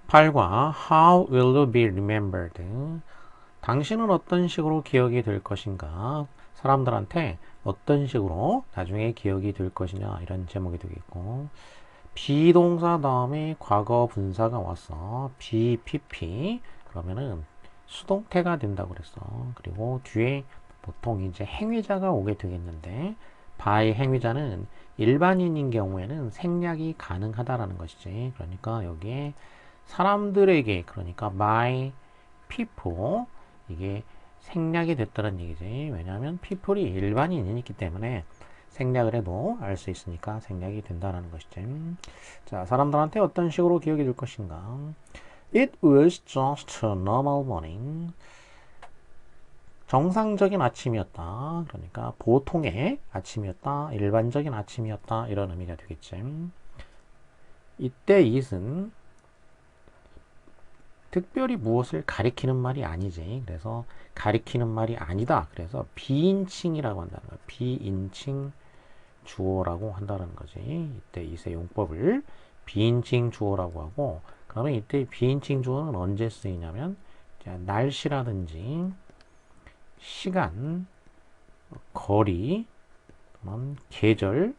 8과 How will you be remembered? 당신은 어떤 식으로 기억이 될 것인가? 사람들한테 어떤 식으로 나중에 기억이 될 것이냐 이런 제목이 되겠고 비동사 다음에 과거 분사가 왔어. BPP 그러면은 수동태가 된다고 그랬어. 그리고 뒤에 보통 이제 행위자가 오게 되겠는데 by 행위자는 일반인인 경우에는 생략이 가능하다라는 것이지. 그러니까 여기에 사람들에게 그러니까 by people 이게 생략이 됐다는 얘기지. 왜냐하면 people이 일반인이기 때문에 생략을 해도 알 수 있으니까 생략이 된다는 것이지. 자, 사람들한테 어떤 식으로 기억이 될 것인가? It was just a normal morning. 정상적인 아침이었다. 그러니까 보통의 아침이었다. 일반적인 아침이었다. 이런 의미가 되겠지. 이때 it은 특별히 무엇을 가리키는 말이 아니지. 그래서 가리키는 말이 아니다. 그래서 비인칭이라고 한다는 거야. 비인칭 주어라고 한다는 거지. 이때 이세 용법을 비인칭 주어라고 하고, 그러면 이때 비인칭 주어는 언제 쓰이냐면 날씨라든지 시간, 거리, 계절,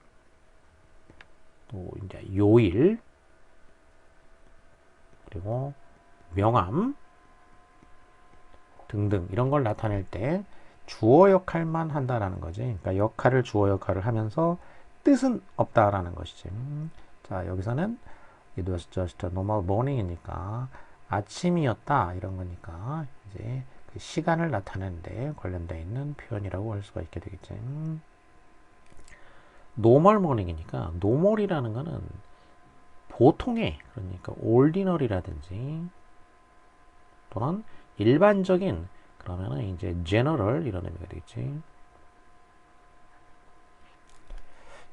또 이제 요일, 그리고 명암 등등 이런 걸 나타낼 때 주어 역할만 한다라는 거지. 그러니까 역할을 주어 역할을 하면서 뜻은 없다라는 것이지. 자, 여기서는 it was just a normal morning이니까 아침이었다 이런 거니까 이제 그 시간을 나타내는데 관련되어 있는 표현이라고 할 수가 있게 되겠지. normal morning이니까 normal이라는 거는 보통의 그러니까 ordinary라든지 또는 일반적인 그러면은 이제 general 이런 의미가 되겠지.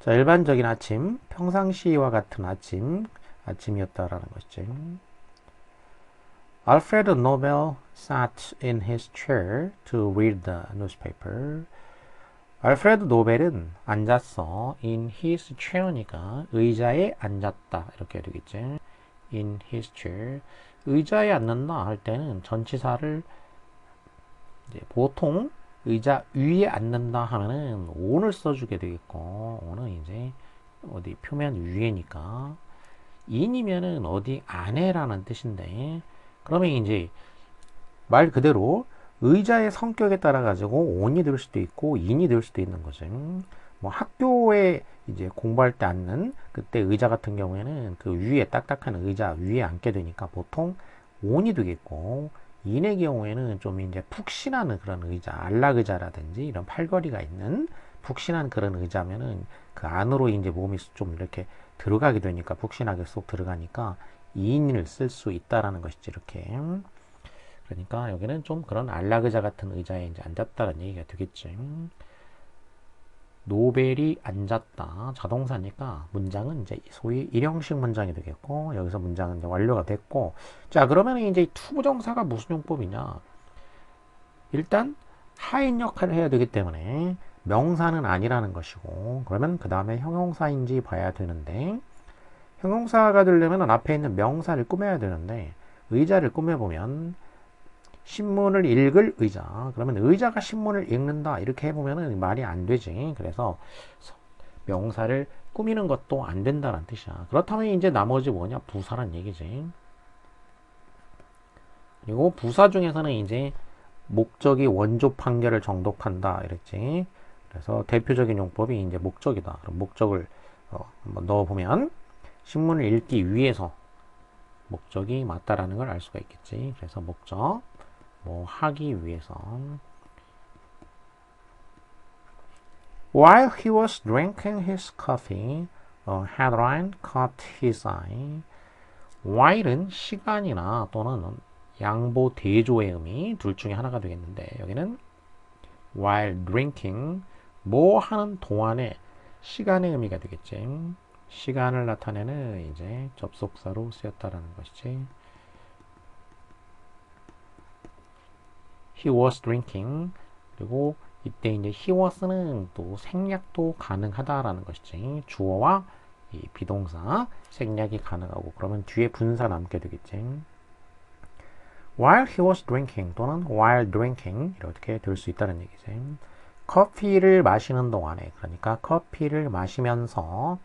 자, 일반적인 아침, 평상시와 같은 아침이었다라는 것이지. Alfred Nobel sat in his chair to read the newspaper. 알프레드 노벨은 앉았어. in his chair니까 의자에 앉았다. 이렇게 되겠지. in his chair. 의자에 앉는다 할 때는 전치사를 이제 보통 의자 위에 앉는다 하면은 on을 써주게 되겠고, on은 이제 어디 표면 위에니까 in이면은 어디 안에라는 뜻인데, 그러면 이제 말 그대로 의자의 성격에 따라 가지고 on이 될 수도 있고 in이 될 수도 있는 거죠. 뭐 학교에 이제 공부할 때 앉는 그때 의자 같은 경우에는 그 위에 딱딱한 의자 위에 앉게 되니까 보통 on이 되겠고, 인의 경우에는 좀 이제 푹신한 그런 의자, 안락의자라든지 이런 팔걸이가 있는 푹신한 그런 의자면은 그 안으로 이제 몸이 좀 이렇게 들어가게 되니까 푹신하게 쏙 들어가니까 인을 쓸 수 있다라는 것이지. 이렇게. 그러니까 여기는 좀 그런 안락의자 같은 의자에 이제 앉았다는 얘기가 되겠지. 노벨이 앉았다. 자동사니까 문장은 이제 소위 일형식 문장이 되겠고, 여기서 문장은 이제 완료가 됐고, 자, 그러면 이제 투부정사가 무슨 용법이냐? 일단 하인 역할을 해야 되기 때문에 명사는 아니라는 것이고, 그러면 그 다음에 형용사인지 봐야 되는데, 형용사가 되려면 앞에 있는 명사를 꾸며야 되는데, 의자를 꾸며보면 신문을 읽을 의자. 그러면 의자가 신문을 읽는다. 이렇게 해보면 말이 안 되지. 그래서 명사를 꾸미는 것도 안 된다는 뜻이야. 그렇다면 이제 나머지 뭐냐? 부사란 얘기지. 그리고 부사 중에서는 이제 목적이 원조 판결을 정독한다. 이랬지. 그래서 대표적인 용법이 이제 목적이다. 그럼 목적을 한번 넣어보면 신문을 읽기 위해서 목적이 맞다라는 걸 알 수가 있겠지. 그래서 목적. 뭐 하기 위해서. While he was drinking his coffee, a headline caught his eye. while은 시간이나 또는 양보 대조의 의미 둘 중에 하나가 되겠는데, 여기는 while drinking 뭐 하는 동안에 시간의 의미가 되겠지. 시간을 나타내는 이제 접속사로 쓰였다라는 것이지. He was drinking. 그리고 이때 이제 he was는 또 생략도 가능하다라는 것이지. 주어와 이 비동사 생략이 가능하고 그러면 뒤에 분사 남게 되겠지. While he was drinking 또는 while drinking 이렇게 될 수 있다는 얘기지. 커피를 마시는 동안에 그러니까 커피를 마시면서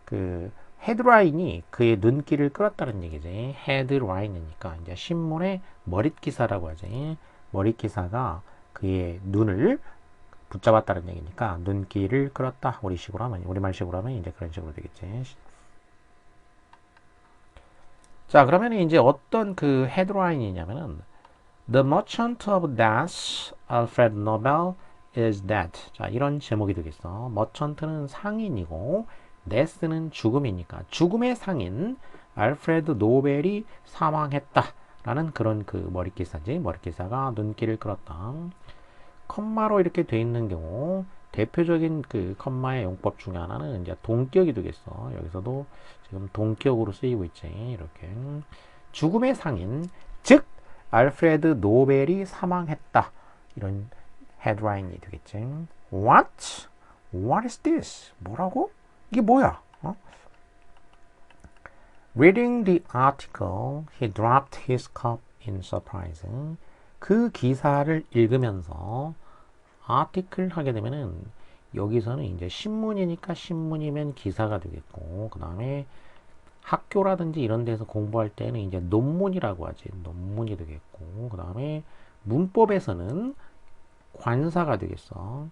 그 헤드라인이 그의 눈길을 끌었다는 얘기지. 헤드라인이니까 이제 신문의 머릿기사라고 하지. 머릿기사가 그의 눈을 붙잡았다는 얘기니까 눈길을 끌었다. 우리말식으로 하면 이제 그런 식으로 되겠지. 자, 그러면 이제 어떤 그 헤드라인이냐면은 The Merchant of Death, Alfred Nobel is dead. 자, 이런 제목이 되겠어. 머천트는 상인이고 데스는 죽음이니까 죽음의 상인 알프레드 노벨이 사망했다. 라는 그런 그 머릿기사지. 머릿기사가 눈길을 끌었다. 컴마로 이렇게 돼 있는 경우 대표적인 그 컴마의 용법 중에 하나는 이제 동격이 되겠어. 여기서도 지금 동격으로 쓰이고 있지. 이렇게 죽음의 상인, 즉 알프레드 노벨이 사망했다. 이런 헤드라인이 되겠지. What? What is this? 뭐라고? 이게 뭐야? Reading the article, he dropped his cup in surprise. 그 기사를 읽으면서 article 하게 되면은 여기서는 이제 신문이니까 신문이면 기사가 되겠고 그 다음에 학교라든지 이런 데서 공부할 때는 이제 논문이라고 하지. 논문이 되겠고 그 다음에 문법에서는 관사가 되겠어.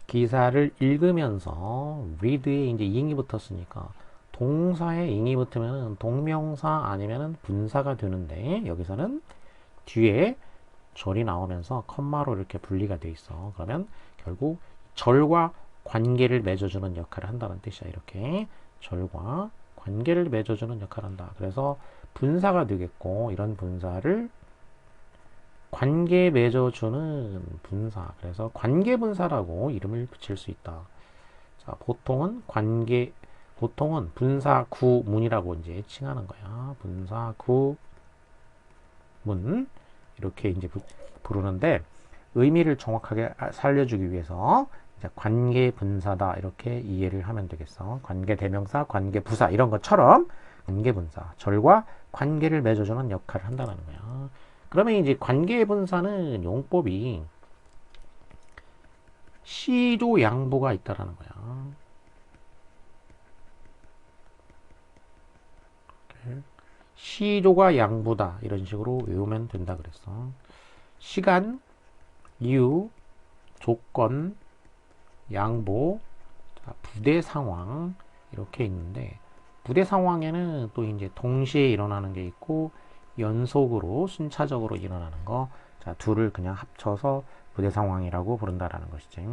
기사를 읽으면서 read에 이제 ing이 붙었으니까 동사에 ing이 붙으면 동명사 아니면 분사가 되는데 여기서는 뒤에 절이 나오면서 컴마로 이렇게 분리가 돼 있어. 그러면 결국 절과 관계를 맺어주는 역할을 한다는 뜻이야. 이렇게 절과 관계를 맺어주는 역할을 한다. 그래서 분사가 되겠고 이런 분사를 관계 맺어주는 분사. 그래서 관계분사라고 이름을 붙일 수 있다. 자, 보통은 분사구문이라고 이제 칭하는 거야. 분사구문. 이렇게 이제 부르는데 의미를 정확하게 살려주기 위해서 이제 관계분사다. 이렇게 이해를 하면 되겠어. 관계대명사, 관계부사 이런 것처럼 관계분사. 절과 관계를 맺어주는 역할을 한다는 거야. 그러면 이제 관계분사는 용법이 시조 양보가 있다라는 거야. 시조가 양보다 이런 식으로 외우면 된다 그랬어. 시간, 이유, 조건, 양보, 자, 부대 상황 이렇게 있는데 부대 상황에는 또 이제 동시에 일어나는 게 있고 연속으로 순차적으로 일어나는 거. 자, 둘을 그냥 합쳐서 부대 상황이라고 부른다라는 것이지.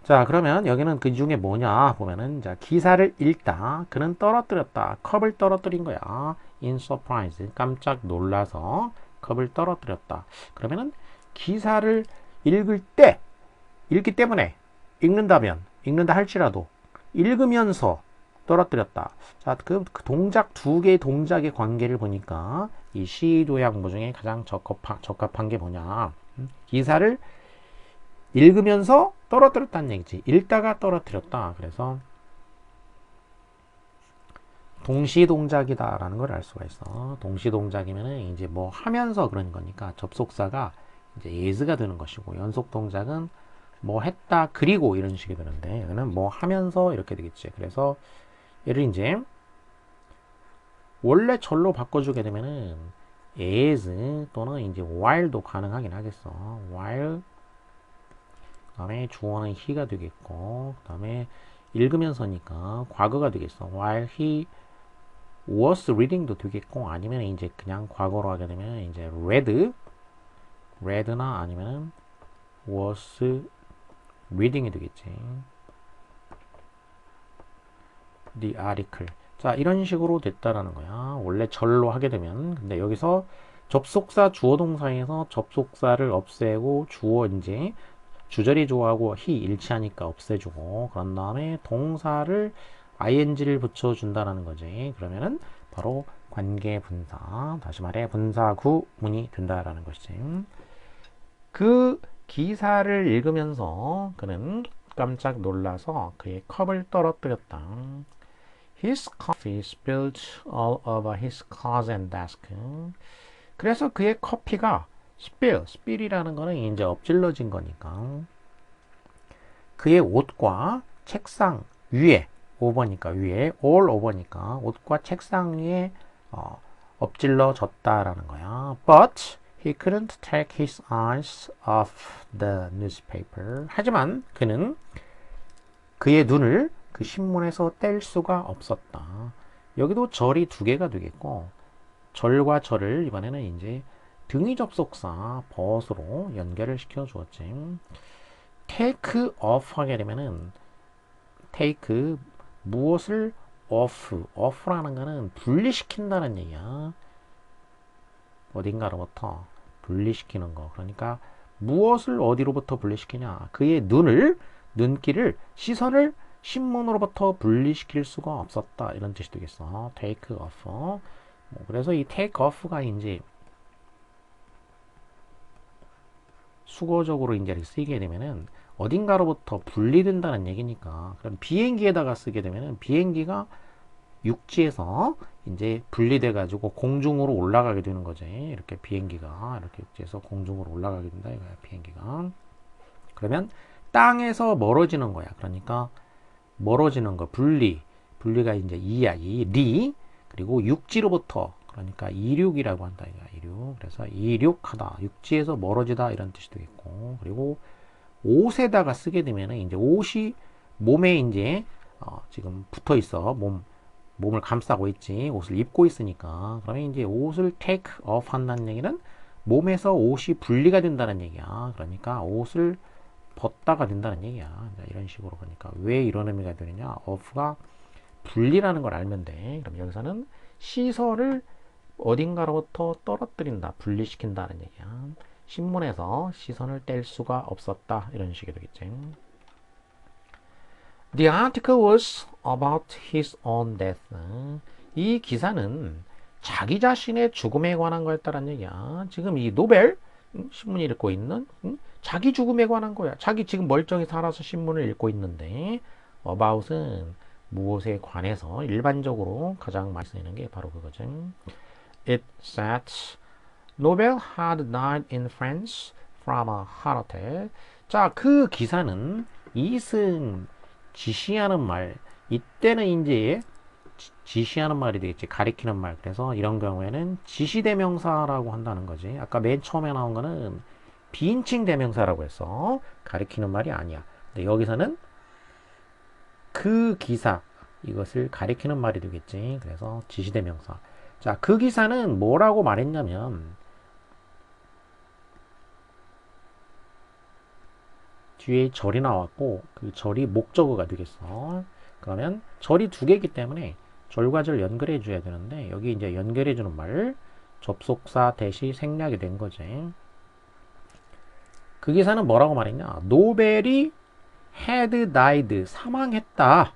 자, 그러면 여기는 그 중에 뭐냐 보면은 자, 기사를 읽다. 그는 떨어뜨렸다. 컵을 떨어뜨린 거야. In surprise. 깜짝 놀라서 컵을 떨어뜨렸다. 그러면은 기사를 읽기 때문에 읽는다 할지라도 읽으면서 떨어뜨렸다. 자, 그 동작 두 개의 동작의 관계를 보니까 이 시조양보 중에 가장 적합한 게 뭐냐? 기사를 읽으면서 떨어뜨렸다는 얘기지. 읽다가 떨어뜨렸다. 그래서 동시동작이다라는 걸 알 수가 있어. 동시동작이면은 이제 뭐 하면서 그런 거니까 접속사가 이제 is가 되는 것이고 연속 동작은 뭐 했다 그리고 이런 식이 되는데 여기는 뭐 하면서 이렇게 되겠지. 그래서 얘를 이제 원래 절로 바꿔주게 되면은 as 또는 이제 while도 가능하긴 하겠어. while 그 다음에 주어는 he가 되겠고 그 다음에 읽으면서니까 과거가 되겠어. while he was reading도 되겠고 아니면 이제 그냥 과거로 하게 되면 이제 read나 아니면 was reading이 되겠지. the article. 자, 이런 식으로 됐다라는 거야. 원래 절로 하게 되면. 근데 여기서 접속사 주어 동사에서 접속사를 없애고 주어 이제 주절이 조하고 he 일치하니까 없애주고 그런 다음에 동사를 ing를 붙여준다라는 거지. 그러면은 바로 관계분사. 다시 말해 분사구문이 된다라는 것이지. 그 기사를 읽으면서 그는 깜짝 놀라서 그의 컵을 떨어뜨렸다. His coffee spilled all over his closet desk. 그래서 그의 커피가 spill이라는 거는 이제 엎질러진 거니까 그의 옷과 책상 위에 over니까 위에 all over니까 옷과 책상 위에 엎질러졌다라는 거야. But he couldn't take his eyes off the newspaper. 하지만 그는 그의 눈을 그 신문에서 뗄 수가 없었다. 여기도 절이 두 개가 되겠고 절과 절을 이번에는 이제 등위 접속사 but으로 연결을 시켜 주었지. take off 하게 되면은 take 무엇을 off라는 거는 분리시킨다는 얘기야. 어딘가로부터 분리시키는 거. 그러니까 무엇을 어디로부터 분리시키냐? 그의 눈길을 시선을 신문으로부터 분리시킬 수가 없었다. 이런 뜻이 되겠어. take off. 그래서 이 take off가 이제 수거적으로 이제 쓰이게 되면은 어딘가로부터 분리된다는 얘기니까. 그럼 비행기에다가 쓰게 되면은 비행기가 육지에서 이제 분리돼 가지고 공중으로 올라가게 되는 거지. 이렇게 비행기가 이렇게 육지에서 공중으로 올라가게 된다 이거야, 비행기가. 그러면 땅에서 멀어지는 거야. 그러니까 멀어지는 거, 분리가 이제 리, 그리고 육지로부터, 그러니까 이륙이라고 한다 이거야, 이륙. 그래서 이륙하다, 육지에서 멀어지다 이런 뜻이 되겠고, 그리고 옷에다가 쓰게 되면은 이제 옷이 몸에 이제 지금 붙어 있어. 몸을 감싸고 있지. 옷을 입고 있으니까. 그러면 이제 옷을 take off 한다는 얘기는 몸에서 옷이 분리가 된다는 얘기야. 그러니까 옷을 벗다가 된다는 얘기야. 이런 식으로. 그러니까 왜 이런 의미가 되느냐? off가 분리라는 걸 알면 돼. 그럼 여기서는 시선을 어딘가로부터 떨어뜨린다, 분리시킨다는 얘기야. 신문에서 시선을 뗄 수가 없었다. 이런 식이 되겠지. The article was about his own death. 이 기사는 자기 자신의 죽음에 관한 거였다는 얘기야. 지금 이 노벨 신문이 읽고 있는 자기 죽음에 관한 거야. 자기 지금 멀쩡히 살아서 신문을 읽고 있는데 about은 무엇에 관해서 일반적으로 가장 많이 쓰이는 게 바로 그거죠. It said Nobel had died in France from a heart attack. 자, 그 기사는 it은 지시하는 말, 이때는 이제 지시하는 말이 되겠지. 가리키는 말. 그래서 이런 경우에는 지시대명사라고 한다는 거지. 아까 맨 처음에 나온 거는 비인칭 대명사라고 해서 가리키는 말이 아니야. 근데 여기서는 그 기사, 이것을 가리키는 말이 되겠지. 그래서 지시대명사. 자, 그 기사는 뭐라고 말했냐면 뒤에 절이 나왔고 그 절이 목적어가 되겠어. 그러면 절이 두 개이기 때문에 절과 절 연결해 줘야 되는데 여기 이제 연결해 주는 말 접속사 대시 생략이 된 거지. 그 기사는 뭐라고 말했냐? 노벨이 had died, 사망했다.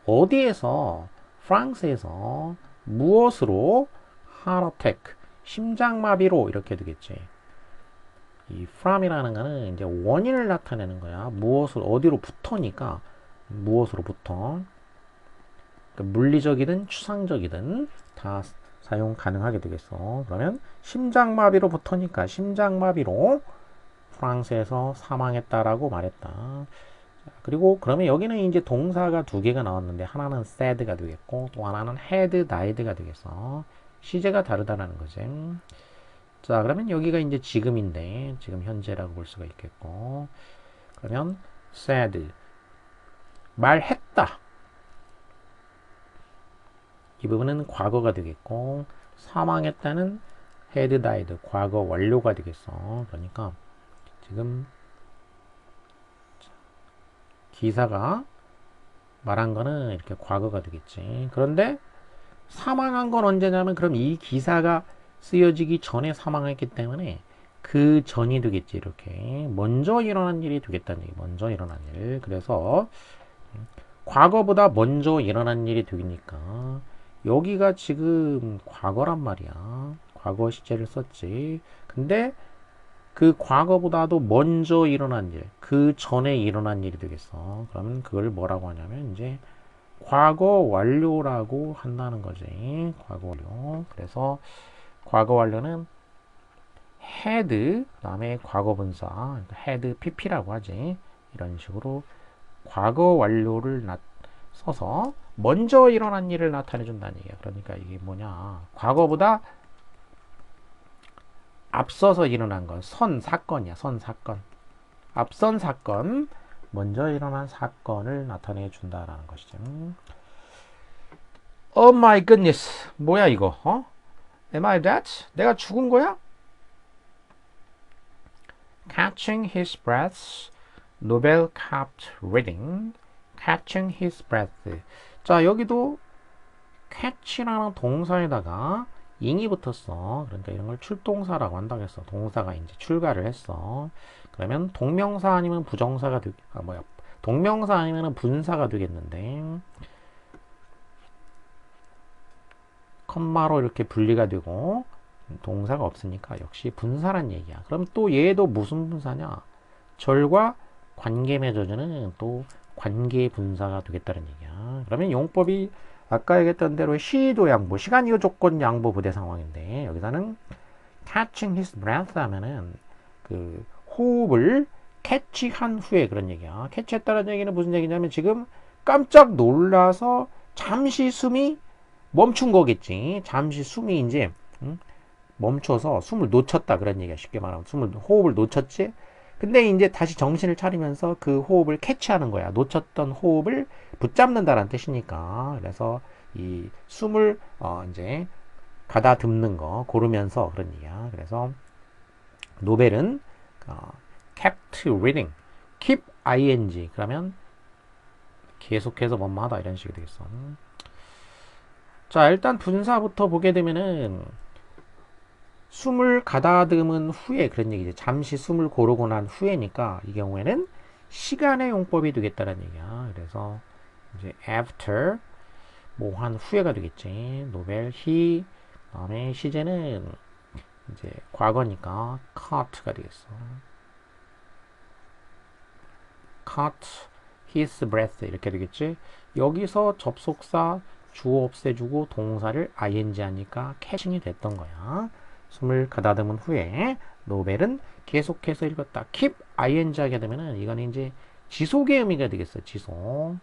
어디에서? 프랑스에서. 무엇으로? heart attack, 심장마비로. 이렇게 되겠지. 이 from이라는 거는 이제 원인을 나타내는 거야. 무엇을 어디로부터니까 무엇으로부터. 그러니까 물리적이든 추상적이든 다 사용 가능하게 되겠어. 그러면 심장마비로부터니까 심장마비로 프랑스에서 사망했다라고 말했다. 그리고 그러면 여기는 이제 동사가 두 개가 나왔는데 하나는 said가 되겠고 또 하나는 had died가 되겠어. 시제가 다르다라는 거지. 자, 그러면 여기가 이제 지금인데 지금 현재라고 볼 수가 있겠고, 그러면 said 말했다, 이 부분은 과거가 되겠고, 사망했다는 had died 과거 완료가 되겠어. 그러니까 지금 기사가 말한 거는 이렇게 과거가 되겠지. 그런데 사망한 건 언제냐면 그럼 이 기사가 쓰여지기 전에 사망했기 때문에 그 전이 되겠지. 이렇게 먼저 일어난 일이 되겠다는 얘기. 먼저 일어난 일. 그래서 과거보다 먼저 일어난 일이 되니까 여기가 지금 과거란 말이야. 과거 시제를 썼지. 근데 그 과거보다도 먼저 일어난 일, 그 전에 일어난 일이 되겠어. 그러면 그걸 뭐라고 하냐면 이제 과거 완료라고 한다는 거지. 과거 완료. 그래서 과거 완료는 had, 그다음에 과거 분사, had pp라고 하지. 이런 식으로 과거 완료를 써서 먼저 일어난 일을 나타내 준다는 얘기야. 그러니까 이게 뭐냐? 과거보다 앞서서 일어난 건 사건이야. 선 사건. 앞선 사건, 먼저 일어난 사건을 나타내 준다라는 것이죠. Oh my goodness. 뭐야 이거? 어? Am I dead? 내가 죽은 거야? Catching his breath. Nobel kept reading. Catching his breath. 자, 여기도 catch라는 동사에다가 ing이 붙었어. 그러니까 이런 걸 출동사라고 한다고 했어. 동사가 이제 출가를 했어. 그러면 동명사 아니면 부정사가 동명사 아니면 분사가 되겠는데 컴마로 이렇게 분리가 되고 동사가 없으니까 역시 분사란 얘기야. 그럼 또 얘도 무슨 분사냐? 절과 관계 맺어주는 또 관계 분사가 되겠다는 얘기야. 그러면 용법이 아까 얘기했던 대로 시도 양보, 시간 이후 조건 양보 부대 상황인데 여기서는 catching his breath 하면은 그 호흡을 캐치한 후에 그런 얘기야. 캐치했다는 얘기는 무슨 얘기냐면 지금 깜짝 놀라서 잠시 숨이 멈춘 거겠지. 잠시 숨이 이제 멈춰서 숨을 놓쳤다 그런 얘기야. 쉽게 말하면 호흡을 놓쳤지. 근데 이제 다시 정신을 차리면서 그 호흡을 캐치하는 거야. 놓쳤던 호흡을 붙잡는다라는 뜻이니까. 그래서 이 숨을 이제 가다듬는 거 고르면서 그런 얘기야. 그래서 노벨은 kept reading, keep ing 그러면 계속해서 뭐뭐하다 이런 식이 되겠어. 자, 일단 분사부터 보게 되면은 숨을 가다듬은 후에 그런 얘기지. 잠시 숨을 고르고 난 후에니까 이 경우에는 시간의 용법이 되겠다는 얘기야. 그래서 이제 after 뭐 한 후에가 되겠지. 노벨 he 다음에 시제는 이제 과거니까 caught가 되겠어. caught his breath 이렇게 되겠지. 여기서 접속사 주어 없애주고 동사를 ing 하니까 catching이 됐던 거야. 숨을 가다듬은 후에 노벨은 계속해서 읽었다. keep ing 하게 되면은 이거는 이제 지속의 의미가 되겠어. 지속.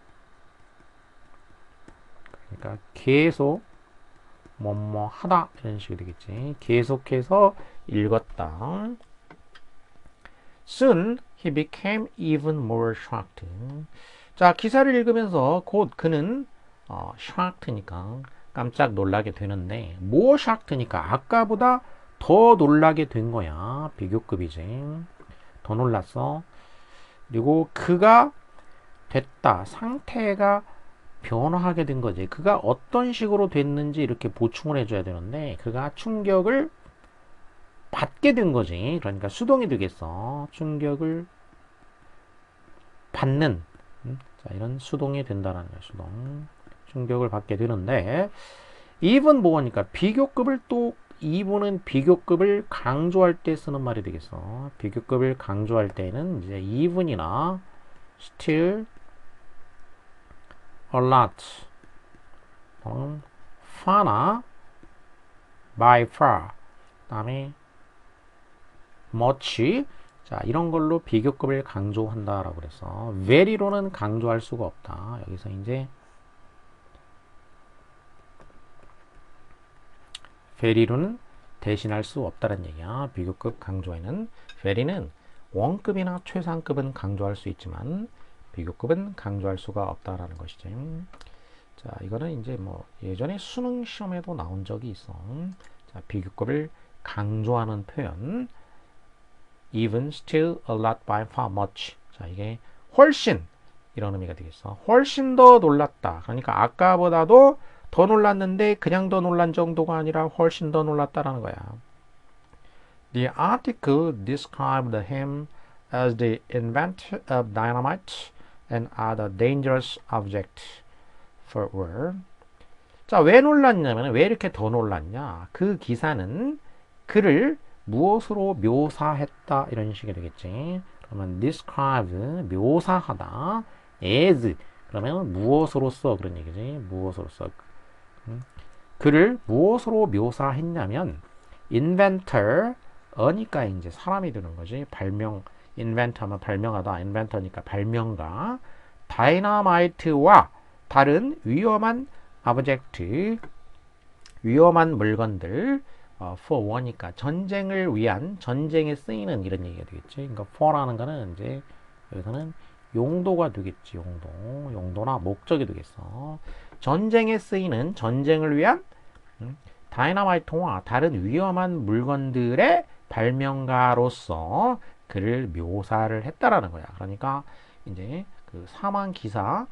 그러니까 계속 뭐뭐 하다 이런 식이 되겠지. 계속해서 읽었다. Soon he became even more shocked. 자, 기사를 읽으면서 곧 그는 shocked니까 깜짝 놀라게 되는데 more shocked니까 아까보다 더 놀라게 된 거야. 비교급이지. 더 놀랐어. 그리고 그가 됐다. 상태가 변화하게 된 거지. 그가 어떤 식으로 됐는지 이렇게 보충을 해줘야 되는데 그가 충격을 받게 된 거지. 그러니까 수동이 되겠어. 충격을 받는. 자, 이런 수동이 된다라는 거야. 수동. 충격을 받게 되는데 even 뭐니까 비교급을 또 even은 비교급을 강조할 때 쓰는 말이 되겠어. 비교급을 강조할 때는 이제 even이나 still, a lot, far나 by far, 그다음에 much, 자 이런 걸로 비교급을 강조한다라고 그랬어. very로는 강조할 수가 없다. 여기서 이제 very로는 대신할 수 없다는 얘기야. 비교급 강조에는 very는 원급이나 최상급은 강조할 수 있지만 비교급은 강조할 수가 없다라는 것이지. 자, 이거는 이제 뭐 예전에 수능 시험에도 나온 적이 있어. 자, 비교급을 강조하는 표현. even, still, a lot, by, far, much. 자, 이게 훨씬 이런 의미가 되겠어. 훨씬 더 놀랐다. 그러니까 아까보다도 더 놀랐는데 그냥 더 놀란 정도가 아니라 훨씬 더 놀랐다라는 거야. The article described him as the inventor of dynamite and other dangerous objects for war. 자, 왜 놀랐냐면 왜 이렇게 더 놀랐냐? 그 기사는 그를 무엇으로 묘사했다 이런 식이 되겠지. 그러면 describe 묘사하다 as 그러면 무엇으로써 그런 얘기지. 무엇으로써 그를 무엇으로 묘사했냐면 inventor 어니까 이제 사람이 되는 거지. 발명 inventor 하면 발명하다. inventor니까 발명가. 다이너마이트와 다른 위험한 오브젝트 위험한 물건들 for war니까 전쟁을 위한 전쟁에 쓰이는 이런 얘기가 되겠지. 그러니까 for라는 거는 이제 여기서는 용도가 되겠지. 용도나 목적이 되겠어. 전쟁에 쓰이는 전쟁을 위한 다이너마이트와 다른 위험한 물건들의 발명가로서 그를 묘사를 했다라는 거야. 그러니까 이제 그 사망 기사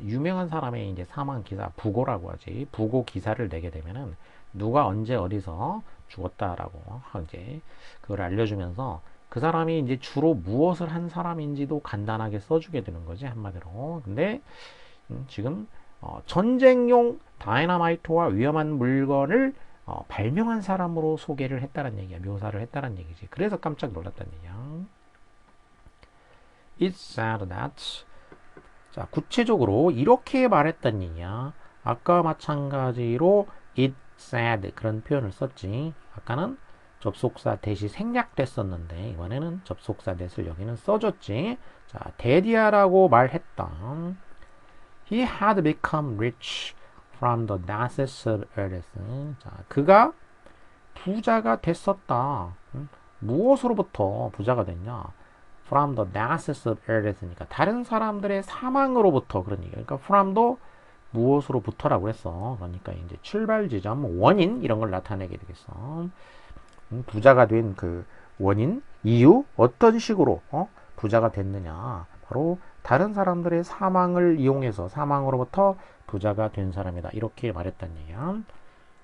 유명한 사람의 이제 사망 기사 부고라고 하지. 부고 기사를 내게 되면은 누가 언제 어디서 죽었다라고 이제 그걸 알려주면서 그 사람이 이제 주로 무엇을 한 사람인지도 간단하게 써주게 되는 거지 한마디로. 근데 지금 전쟁용 다이너마이트와 위험한 물건을 발명한 사람으로 소개를 했다는 얘기야. 묘사를 했다는 얘기지. 그래서 깜짝 놀랐다는 얘기야. It said that 자, 구체적으로 이렇게 말했단 얘기야. 아까 마찬가지로 it said 그런 표현을 썼지. 아까는 접속사 대시 생략됐었는데 이번에는 접속사 대시를 여기는 써줬지. 자, 데디아라고 말했다. He had become rich from the dashes of earth. 자, 그가 부자가 됐었다. 무엇으로부터 부자가 됐냐? From the dashes of earth니까 다른 사람들의 사망으로부터 그런 얘기. 그러니까 from도 무엇으로부터라고 했어. 그러니까 이제 출발 지점, 원인 이런 걸 나타내게 되겠어. 부자가 된 그 원인, 이유, 어떤 식으로 부자가 됐느냐? 바로 다른 사람들의 사망을 이용해서 사망으로부터 부자가 된 사람이다. 이렇게 말했단 얘기야.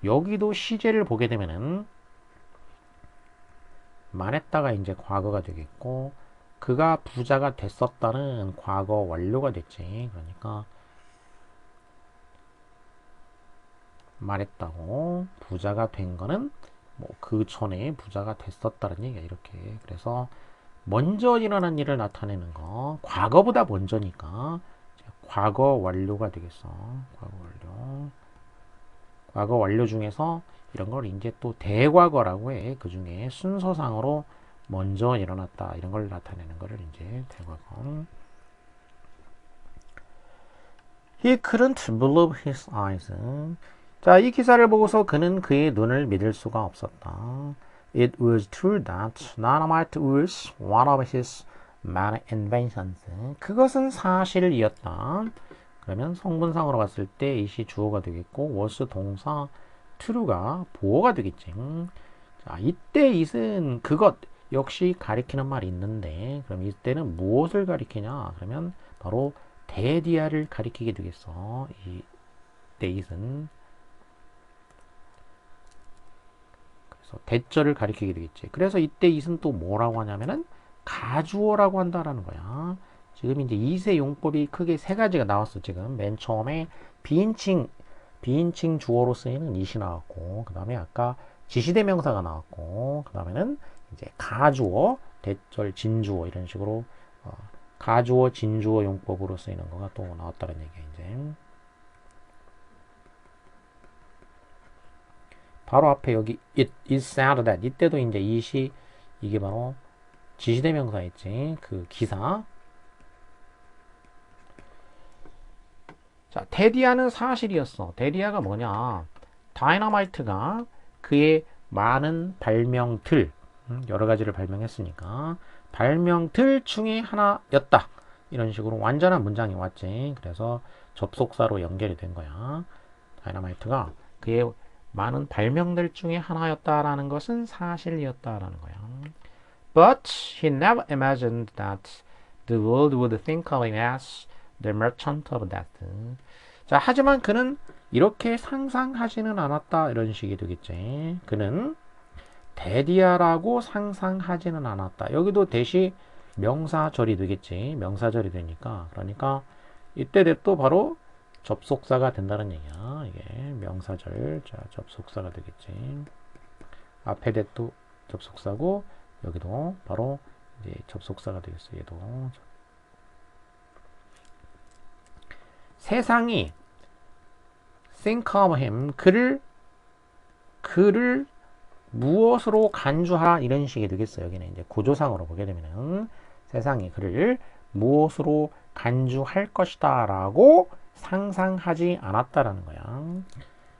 여기도 시제를 보게 되면은 말했다가 이제 과거가 되겠고 그가 부자가 됐었다는 과거 완료가 됐지. 그러니까 말했다고 부자가 된 거는 뭐 그 전에 부자가 됐었다는 얘기야. 이렇게. 그래서 먼저 일어난 일을 나타내는 거 과거보다 먼저니까 과거 완료가 되겠어. 과거 완료 중에서 이런 걸 이제 또 대과거라고 해. 그 중에 순서상으로 먼저 일어났다 이런 걸 나타내는 거를 이제 대과거. He couldn't believe his eyes. 자, 이 기사를 보고서 그는 그의 눈을 믿을 수가 없었다. It was true that dynamite was one of his many inventions. 그것은 사실이었다. 그러면 성분상으로 봤을 때 it이 주어가 되겠고 was 동사 true가 보어가 되겠지. 자, 이때 it은 그것 역시 가리키는 말이 있는데 그럼 이때는 무엇을 가리키냐? 그러면 바로 데디아를 가리키게 되겠어. 이때 it은 그래서 대절을 가리키게 되겠지. 그래서 이때 it은 또 뭐라고 하냐면은 가주어라고 한다라는 거야. 지금 이제 it의 용법이 크게 세 가지가 나왔어. 지금 맨 처음에 비인칭 주어로 쓰이는 it이 나왔고, 그 다음에 아까 지시대명사가 나왔고, 그 다음에는 이제 가주어, 대절, 진주어 이런 식으로 가주어, 진주어 용법으로 쓰이는 거가 또 나왔다는 얘기야. 이제 바로 앞에 여기 it said that 이때도 이제 it이 이게 바로 지시대명사였지. 그 기사. 자, 데디아는 사실이었어. 데디아가 뭐냐? 다이너마이트가 그의 많은 발명들, 여러 가지를 발명했으니까 발명들 중에 하나였다. 이런 식으로 완전한 문장이 왔지. 그래서 접속사로 연결이 된 거야. 다이너마이트가 그의 많은 발명들 중에 하나였다라는 것은 사실이었다라는 거야. But he never imagined that the world would think of him as the merchant of death. 자, 하지만 그는 이렇게 상상하지는 않았다. 이런 식이 되겠지. 그는 데디아라고 상상하지는 않았다. 여기도 대시 명사절이 되겠지. 명사절이 되니까. 그러니까 이때 또 바로 접속사가 된다는 얘기야. 이게 명사절. 자, 접속사가 되겠지. 앞에 대또 접속사고 여기도 바로 이제 접속사가 되겠어요. 얘도 세상이 think of him 그를 무엇으로 간주하라 이런 식이 되겠어요. 여기는 이제 구조상으로 보게 되면은 세상이 그를 무엇으로 간주할 것이다 라고 상상하지 않았다라는 거야.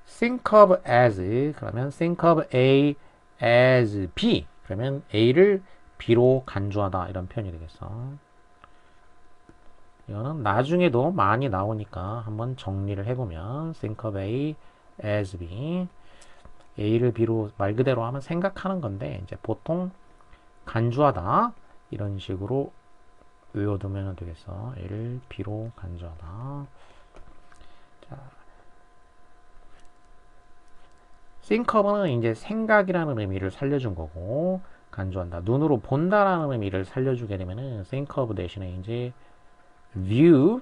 think of as 그러면 think of A as B 그러면 A를 B로 간주하다 이런 표현이 되겠어. 이거는 나중에도 많이 나오니까 한번 정리를 해보면 think of A as B A를 B로 말 그대로 하면 생각하는 건데 이제 보통 간주하다 이런 식으로 외워두면 되겠어. A를 B로 간주하다. 자, think of는 이제 생각이라는 의미를 살려준 거고 간주한다. 눈으로 본다라는 의미를 살려주게 되면은 think of 대신에 이제 view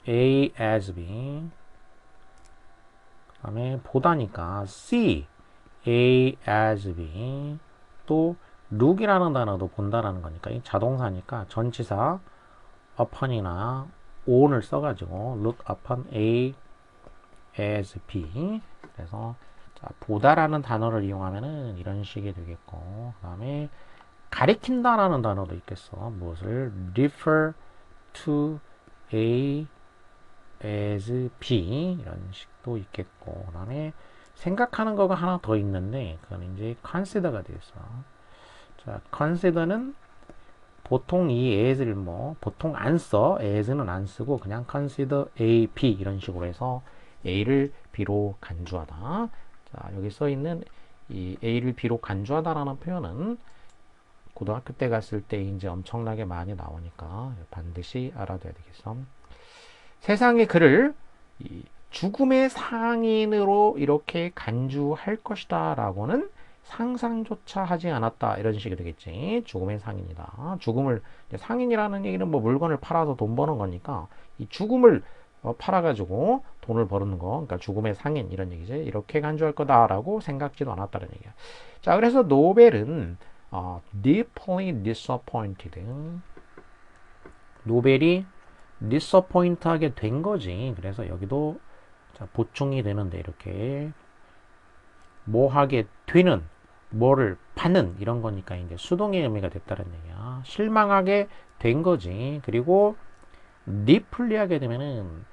A as B 그 다음에 보다니까 see A as B 또 look이라는 단어도 본다라는 거니까 이 자동사니까 전치사 upon이나 on을 써가지고 look upon A as B 그래서 자, 보다라는 단어를 이용하면은 이런 식이 되겠고 그 다음에 가리킨다라는 단어도 있겠어. 무엇을 refer to A as B 이런 식도 있겠고 그 다음에 생각하는 거가 하나 더 있는데 그건 이제 consider가 되겠어. 자, consider는 보통 이 as를 뭐 보통 안 써. as는 안 쓰고 그냥 consider A, B 이런 식으로 해서 A를 B로 간주하다. 자, 여기 써 있는 이 A를 B로 간주하다라는 표현은 고등학교 때 갔을 때 이제 엄청나게 많이 나오니까 반드시 알아둬야 되겠어. 세상에 그를 죽음의 상인으로 이렇게 간주할 것이다 라고는 상상조차 하지 않았다 이런 식이 되겠지. 죽음의 상인이다. 죽음을 상인이라는 얘기는 뭐 물건을 팔아서 돈 버는 거니까 이 죽음을 팔아가지고 돈을 버는 거 그러니까 죽음의 상인 이런 얘기지. 이렇게 간주할 거다라고 생각지도 않았다는 얘기야. 자 그래서 노벨은 deeply disappointed 노벨이 disappoint 하게 된 거지. 그래서 여기도 자, 보충이 되는데 이렇게 뭐 하게 되는 뭐를 파는 이런 거니까 이제 수동의 의미가 됐다는 얘기야. 실망하게 된 거지. 그리고 deeply 하게 되면은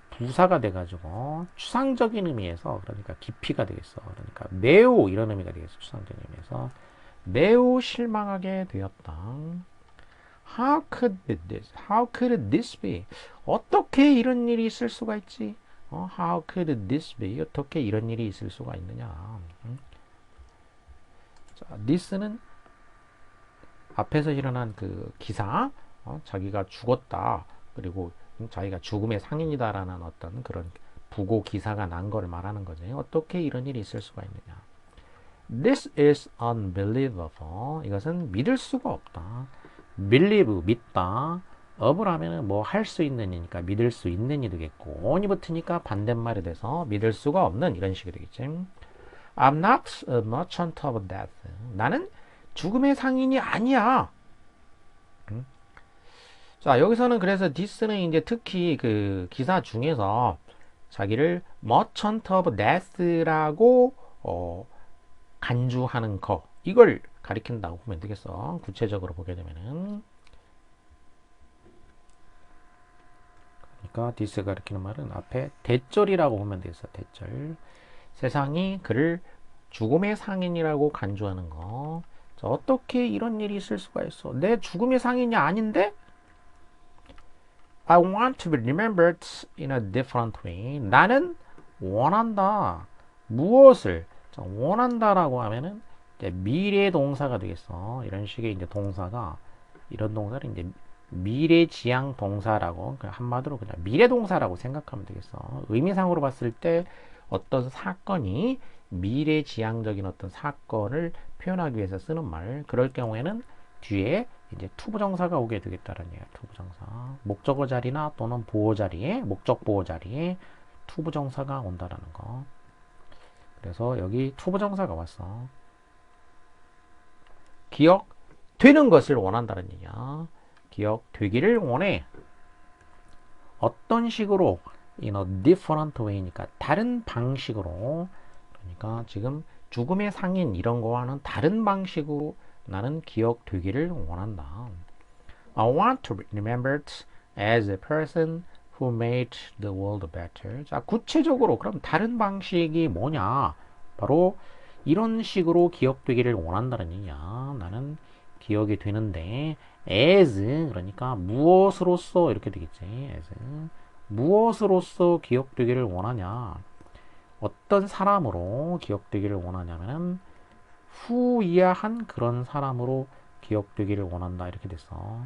부사가 돼가지고 추상적인 의미에서 그러니까 깊이가 되겠어. 그러니까 매우 이런 의미가 되겠어. 추상적인 의미에서 매우 실망하게 되었다. How could this be? 어떻게 이런 일이 있을 수가 있지? How could this be? 어떻게 이런 일이 있을 수가 있느냐? 자, this는 앞에서 일어난 그 기사, 자기가 죽었다. 그리고 자기가 죽음의 상인이다라는 어떤 그런 부고 기사가 난 걸 말하는 거지. 어떻게 이런 일이 있을 수가 있느냐? This is unbelievable. 이것은 믿을 수가 없다. believe, 믿다. of를 하면은 뭐 할 수 있는 이니까 믿을 수 있는 이 되겠고 on이 붙으니까 반대말이 돼서 믿을 수가 없는 이런 식이 되겠지. I'm not a merchant of death. 나는 죽음의 상인이 아니야. 자 여기서는 그래서 this는 이제 특히 그 기사 중에서 자기를 merchant of death라고 간주하는 거 이걸 가리킨다고 보면 되겠어. 구체적으로 보게 되면은 그러니까 this 가리키는 말은 앞에 대절이라고 보면 되겠어. 대절. 세상이 그를 죽음의 상인이라고 간주하는 거. 자, 어떻게 이런 일이 있을 수가 있어? 내 죽음의 상인이 아닌데? I want to be remembered in a different way. 나는 원한다. 무엇을? 자, 원한다라고 하면은 이제 미래 동사가 되겠어. 이런 식의 이제 동사가 이런 동사를 이제 미래지향 동사라고 한마디로 그냥 미래 동사라고 생각하면 되겠어. 의미상으로 봤을 때 어떤 사건이 미래지향적인 어떤 사건을 표현하기 위해서 쓰는 말. 그럴 경우에는 뒤에 이제 투부정사가 오게 되겠다는 얘기야. 투부정사. 목적어 자리나 또는 보호 자리에 목적 보호 자리에 투부정사가 온다라는 거. 그래서 여기 투부정사가 왔어. 기억되는 것을 원한다는 얘기야. 기억되기를 원해. 어떤 식으로? In a different way니까 다른 방식으로. 그러니까 지금 죽음의 상인 이런 거와는 다른 방식으로 나는 기억되기를 원한다. I want to be remembered as a person who made the world better. 자, 구체적으로 그럼 다른 방식이 뭐냐? 바로 이런 식으로 기억되기를 원한다는 얘기야. 나는 기억이 되는데 as 그러니까 무엇으로서 이렇게 되겠지. as 무엇으로서 기억되기를 원하냐? 어떤 사람으로 기억되기를 원하냐면은 후이아한 그런 사람으로 기억되기를 원한다 이렇게 됐어.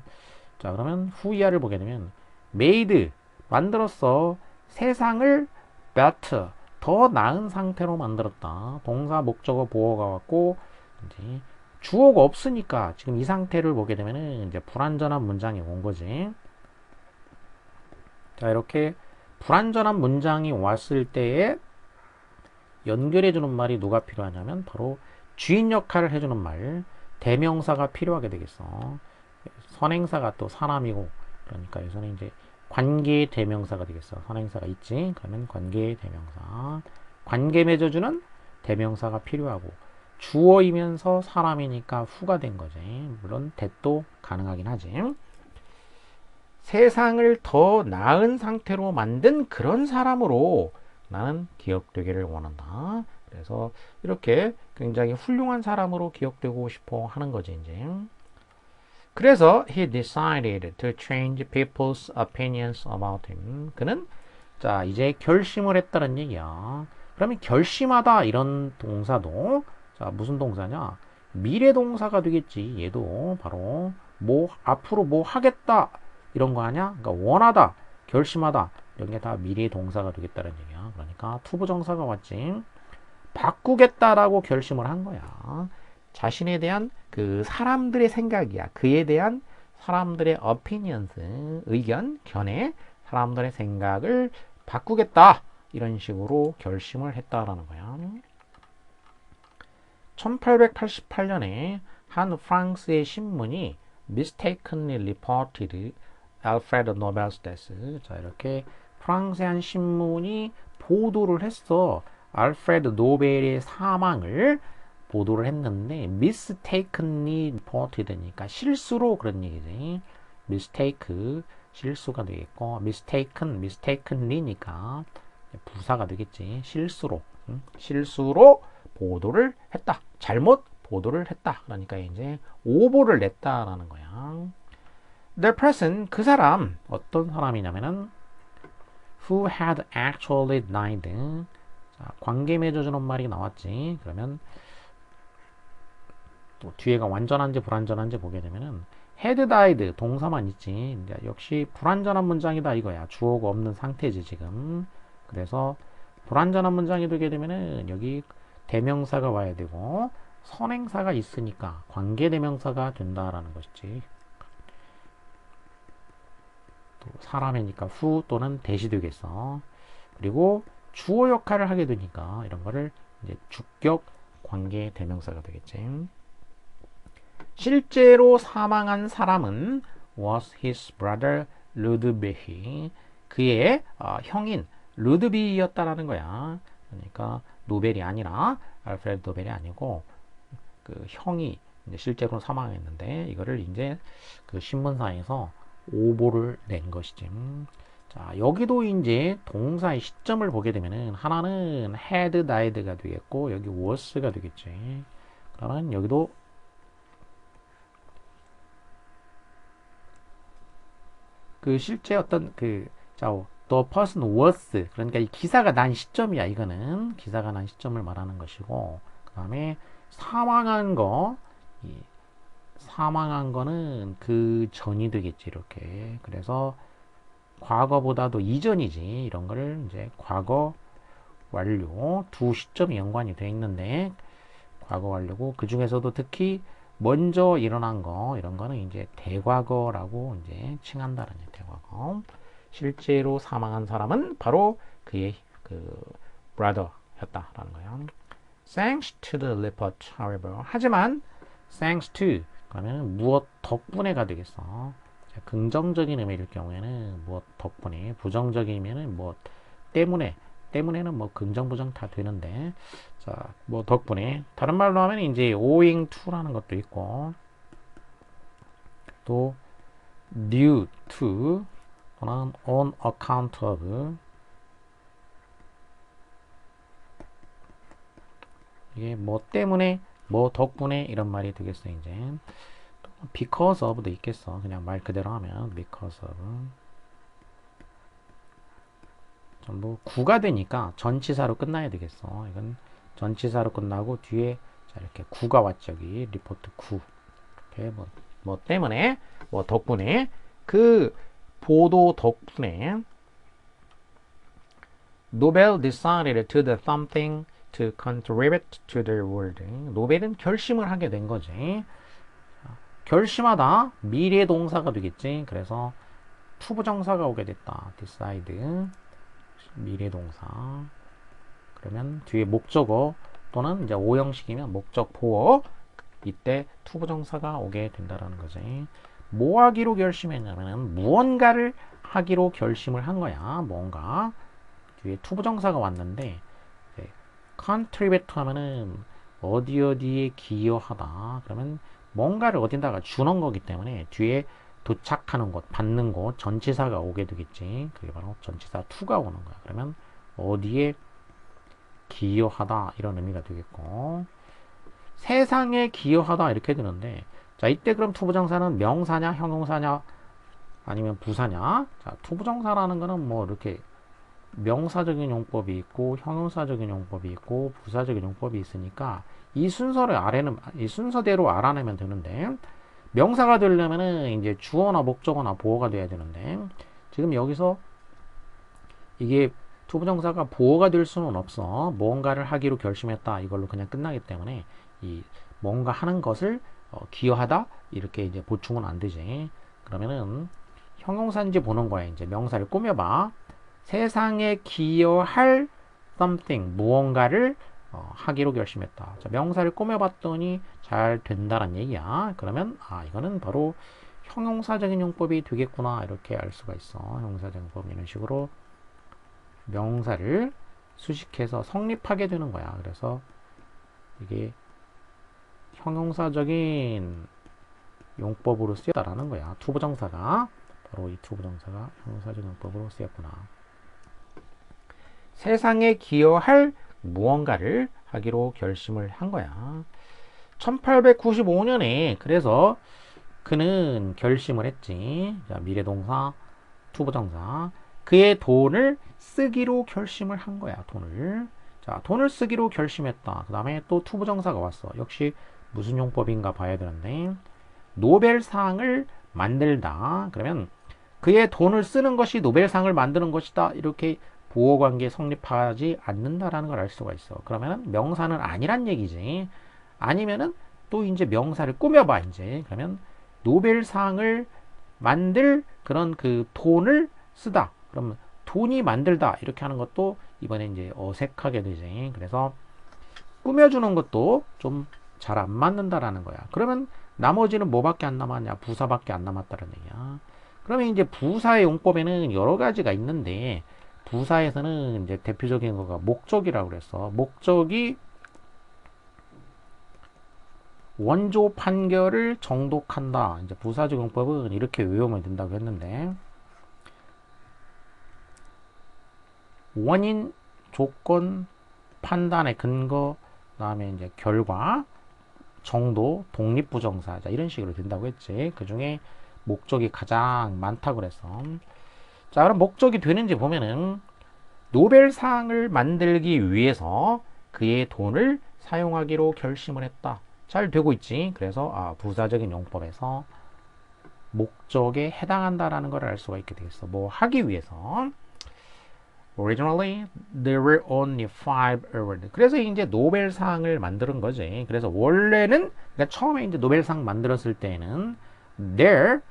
자, 그러면 후이아를 보게 되면 made 만들었어. 세상을 better 더 나은 상태로 만들었다. 동사 목적어 보어가 왔고 이제 주어가 없으니까 지금 이 상태를 보게 되면은 이제 불완전한 문장이 온 거지. 자, 이렇게 불완전한 문장이 왔을 때에 연결해주는 말이 누가 필요하냐면 바로 주인 역할을 해주는 말, 대명사가 필요하게 되겠어. 선행사가 또 사람이고, 그러니까 여기서는 이제 관계 대명사가 되겠어. 선행사가 있지. 그러면 관계 대명사. 관계 맺어주는 대명사가 필요하고, 주어이면서 사람이니까 후가 된 거지. 물론 대도 가능하긴 하지. 세상을 더 나은 상태로 만든 그런 사람으로 나는 기억되기를 원한다. 그래서 이렇게 굉장히 훌륭한 사람으로 기억되고 싶어 하는 거지, 이제. 그래서 he decided to change people's opinions about him. 그는 자, 이제 결심을 했다는 얘기야. 그러면 결심하다 이런 동사도 자, 무슨 동사냐? 미래 동사가 되겠지. 얘도 바로 뭐 앞으로 뭐 하겠다 이런 거 아니야? 그러니까 원하다, 결심하다 이런 게 다 미래 동사가 되겠다는 얘기야. 그러니까 투부정사가 왔지. 바꾸겠다라고 결심을 한 거야. 자신에 대한 그 사람들의 생각이야. 그에 대한 사람들의 opinions, 의견, 견해, 사람들의 생각을 바꾸겠다. 이런 식으로 결심을 했다라는 거야. 1888년에 한 프랑스의 신문이 mistakenly reported Alfred Nobel's death. 자, 이렇게 프랑스의 한 신문이 보도를 했어. 알프레드 노벨의 사망을 보도를 했는데 mistakenly reported니까 실수로 그런 얘기지. mistake 실수가 되겠고 mistakenly니까 부사가 되겠지. 실수로 실수로 보도를 했다. 잘못 보도를 했다. 그러니까 이제 오보를 냈다라는 거야. The person 그 사람 어떤 사람이냐면은 who had actually died. 자, 관계 맺어주는 말이 나왔지. 그러면 또 뒤에가 완전한지 불완전한지 보게 되면은 had died 동사만 있지. 역시 불완전한 문장이다 이거야. 주어가 없는 상태지 지금. 그래서 불완전한 문장이 되게 되면은 여기 대명사가 와야 되고 선행사가 있으니까 관계 대명사가 된다라는 것이지. 또 사람이니까 who 또는 대시 되겠어. 그리고 주어 역할을 하게 되니까 이런 거를 이제 주격 관계 대명사가 되겠지. 실제로 사망한 사람은 was his brother 루드비히. 그의 형인 루드비히였다라는 거야. 그러니까 노벨이 아니라 알프레드 노벨이 아니고 그 형이 이제 실제로 사망했는데 이거를 이제 그 신문사에서 오보를 낸 것이지. 자, 여기도 이제 동사의 시점을 보게 되면은 하나는 had died가 되겠고 여기 was가 되겠지. 그러면 여기도 그 실제 어떤 자, the person was 그러니까 이 기사가 난 시점이야. 이거는 기사가 난 시점을 말하는 것이고 그 다음에 사망한 거는 그 전이 되겠지. 이렇게. 그래서 과거보다도 이전이지. 이런 거를 이제 과거 완료 두 시점이 연관이 되어 있는데 과거 완료고 그 중에서도 특히 먼저 일어난 거 이런 거는 이제 대과거라고 이제 칭한다는 얘기. 대과거. 실제로 사망한 사람은 바로 그의 그 brother였다라는 거예요. Thanks to the report, however. 하지만 thanks to 그러면 무엇 덕분에가 되겠어. 자, 긍정적인 의미일 경우에는 무엇 덕분에, 부정적이면은 무엇 때문에, 때문에는 뭐 긍정 부정 다 되는데, 자, 뭐 덕분에, 다른 말로 하면 이제 owing to라는 것도 있고, 또 due to 또는 on account of, 이게 뭐 때문에, 뭐 덕분에 이런 말이 되겠어. 이제 because of도 있겠어. 그냥 말 그대로 하면 because of. 전부 구가 되니까 전치사로 끝나야 되겠어. 이건 전치사로 끝나고 뒤에 자 이렇게 구가 왔죠. 여기 리포트 구. 이렇게 뭐 때문에 뭐 덕분에 그 보도 덕분에 노벨 decided to do something to contribute to the world. 노벨은 결심을 하게 된 거지. 결심하다 미래 동사가 되겠지. 그래서 투부정사가 오게 됐다. decide 미래 동사. 그러면 뒤에 목적어 또는 이제 오형식이면 목적 보어 이때 투부정사가 오게 된다라는 거지. 뭐 하기로 결심했냐면은 무언가를 하기로 결심을 한 거야. 뭔가 뒤에 투부정사가 왔는데 contribute 하면은 어디에 기여하다. 그러면 뭔가를 어딘다가 주는 거기 때문에 뒤에 도착하는 곳, 받는 곳, 전치사가 오게 되겠지. 그게 바로 전치사 to가 오는 거야. 그러면 어디에 기여하다 이런 의미가 되겠고, 세상에 기여하다 이렇게 되는데, 자 이때 그럼 투부정사는 명사냐 형용사냐 아니면 부사냐. 자 투부정사라는 거는 뭐 이렇게 명사적인 용법이 있고 형용사적인 용법이 있고 부사적인 용법이 있으니까 이 순서대로 알아내면 되는데, 명사가 되려면은 이제 주어나 목적어나 보어가 돼야 되는데, 지금 여기서 이게 투부정사가 보어가 될 수는 없어. 뭔가를 하기로 결심했다 이걸로 그냥 끝나기 때문에 이 뭔가 하는 것을 기여하다 이렇게 이제 보충은 안 되지. 그러면은 형용사인지 보는 거야. 이제 명사를 꾸며봐. 세상에 기여할 something 무언가를 하기로 결심했다. 자, 명사를 꾸며봤더니 잘 된다는 얘기야. 그러면 이거는 바로 형용사적인 용법이 되겠구나 이렇게 알 수가 있어. 형용사적인 용법 이런 식으로 명사를 수식해서 성립하게 되는 거야. 그래서 이게 형용사적인 용법으로 쓰였다라는 거야. 투부정사가 바로 이 투부정사가 형용사적 용법으로 쓰였구나. 세상에 기여할 무언가를 하기로 결심을 한 거야. 1895년에 그래서 그는 결심을 했지. 자, 미래동사 투부정사. 그의 돈을 쓰기로 결심을 한 거야. 돈을. 자, 돈을 쓰기로 결심했다. 그 다음에 또 투부정사가 왔어. 역시 무슨 용법인가 봐야 되는데, 노벨상을 만들다. 그러면 그의 돈을 쓰는 것이 노벨상을 만드는 것이다. 이렇게 보호관계 성립하지 않는다라는 걸 알 수가 있어. 그러면은 명사는 아니란 얘기지. 아니면은 또 이제 명사를 꾸며봐. 이제 그러면 노벨상을 만들 그런 그 돈을 쓰다. 그러면 돈이 만들다 이렇게 하는 것도 이번에 이제 어색하게 되지. 그래서 꾸며주는 것도 좀 잘 안 맞는다라는 거야. 그러면 나머지는 뭐밖에 안 남았냐? 부사밖에 안 남았다는 얘기야. 그러면 이제 부사의 용법에는 여러 가지가 있는데, 부사에서는 이제 대표적인 거가 목적이라고 그랬어. 목적이 원조 판결을 정독한다. 이제 부사적 용법은 이렇게 외우면 된다고 했는데, 원인, 조건, 판단의 근거, 그다음에 이제 결과, 정도, 독립부정사, 자 이런 식으로 된다고 했지. 그 중에 목적이 가장 많다고 그랬어. 자, 그럼 목적이 되는지 보면은 노벨상을 만들기 위해서 그의 돈을 사용하기로 결심을 했다. 잘 되고 있지. 그래서 부사적인 용법에서 목적에 해당한다라는 걸 알 수가 있게 되겠어. 뭐 하기 위해서. Originally, there were only 5 awards. 그래서 이제 노벨상을 만드는 거지. 그래서 원래는, 그러니까 처음에 이제 노벨상 만들었을 때는 there,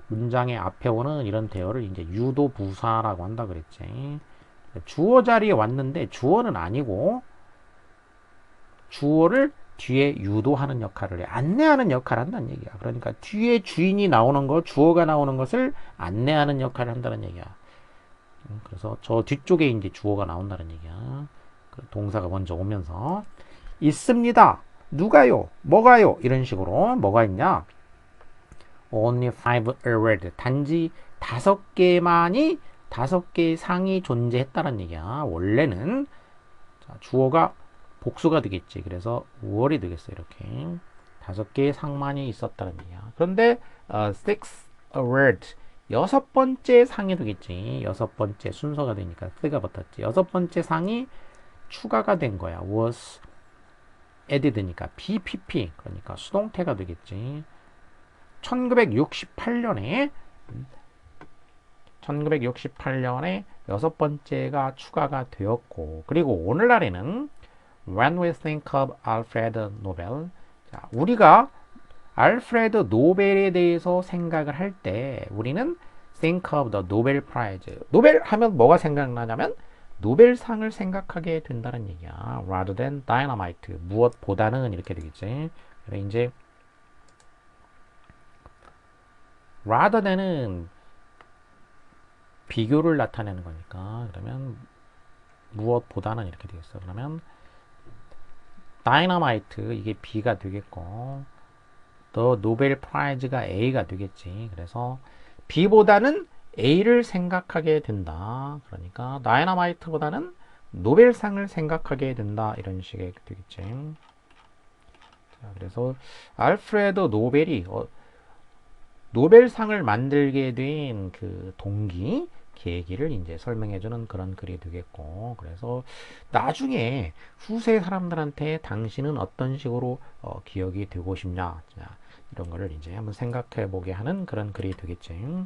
문장의 앞에 오는 이런 대어를 이제 유도 부사라고 한다 그랬지. 주어 자리에 왔는데 주어는 아니고 주어를 뒤에 유도하는 역할을 해. 안내하는 역할을 한다는 얘기야. 그러니까 뒤에 주인이 나오는 거, 주어가 나오는 것을 안내하는 역할을 한다는 얘기야. 그래서 저 뒤쪽에 이제 주어가 나온다는 얘기야. 동사가 먼저 오면서 있습니다. 누가요? 뭐가요? 이런 식으로 뭐가 있냐? Only five award. 단지 5개만이 5개의 상이 존재했다는 얘기야. 원래는 자, 주어가 복수가 되겠지. 그래서 5월이 되겠어. 이렇게 5개의 상만이 있었다는 얘기야. 그런데 six award 6번째 상이 되겠지. 6번째 순서가 되니까 쓰가 붙었지. 6번째 상이 추가가 된 거야. was added니까 BPP 그러니까 수동태가 되겠지. 1968년에 6번째가 추가가 되었고 그리고 오늘날에는 when we think of Alfred Nobel 자, 우리가 알프레드 노벨에 대해서 생각을 할 때 우리는 think of the Nobel Prize 노벨 하면 뭐가 생각나냐면 노벨상을 생각하게 된다는 얘기야. rather than dynamite 무엇보다는 이렇게 되겠지. 그래서 이제 rather than은 비교를 나타내는 거니까 그러면 무엇보다는 이렇게 되겠어. 그러면 다이너마이트 이게 B가 되겠고 더 노벨 프라이즈가 A가 되겠지. 그래서 B보다는 A를 생각하게 된다. 그러니까 다이너마이트보다는 노벨상을 생각하게 된다. 이런 식의 되겠지. 자, 그래서 알프레드 노벨이 노벨상을 만들게 된 그 동기 계기를 이제 설명해주는 그런 글이 되겠고 그래서 나중에 후세 사람들한테 당신은 어떤 식으로 기억이 되고 싶냐 이런 거를 이제 한번 생각해 보게 하는 그런 글이 되겠지.